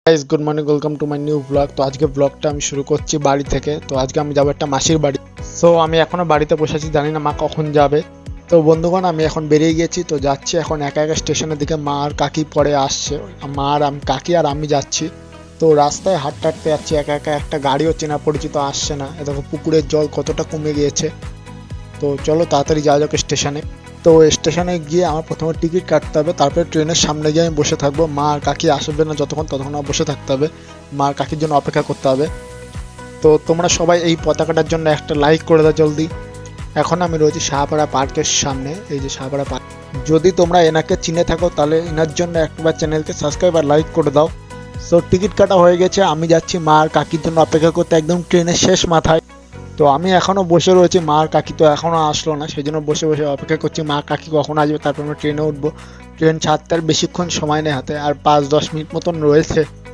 Guys good morning, welcome to my new blog. তো আজকে ব্লগটা আমি শুরু করছি বাড়ি থেকে। তো আজকে আমি যাবো একটা মাসির বাড়ি। সো আমি এখনো বাড়িতে বসেছি, জানি না মা কখন যাবে। তো বন্ধুগণ, আমি এখন বেরিয়ে গেছি, তো যাচ্ছি এখন একা একা স্টেশনের দিকে। মা আর কাকি পরে আসছে, মা আর আমি, কাকি আর আমি যাচ্ছি। তো রাস্তায় হাঁটতে হাঁটতে যাচ্ছি একা একা। একটা গাড়িও চেনা পরিচিত আসছে না। এ দেখো পুকুরের জল কতটা কমে গিয়েছে। তো চলো তাড়াতাড়ি যাওয়া যাক স্টেশনে। তো স্টেশনে গিয়ে আমার প্রথমে টিকিট কাটতে হবে, তারপরে ট্রেনের সামনে গিয়ে আমি বসে থাকবো। মা আর কাকি আসবে না ততক্ষণ আমার বসে থাকতে হবে। মা আর কাকির জন্য অপেক্ষা করতে হবে। তো তোমরা সবাই এই পতাকাটার জন্য একটা লাইক করে দাও জলদি। এখন আমি রয়েছি শাহপাড়া পার্কের সামনে, এই যে শাহপাড়া পার্ক। যদি তোমরা এনাকে চিনে থাকো তাহলে এনার জন্য একবার চ্যানেলকে সাবস্ক্রাইব আর লাইক করে দাও। সো টিকিট কাটা হয়ে গেছে, আমি যাচ্ছি মা আর কাকির জন্য অপেক্ষা করতে, একদম ট্রেনের শেষ মাথায়। তো আমি এখনো বসে রয়েছি, মা আর কাকি তো এখনো আসলো না, সেই জন্য বসে বসে অপেক্ষা করছি মা কাকি কখন আসবে, তারপর আমরা ট্রেনে উঠবো। ট্রেন ছাড়তে আর বেশিক্ষণ সময় নেই হাতে, আর 5-10 মিনিট মতন রয়েছে।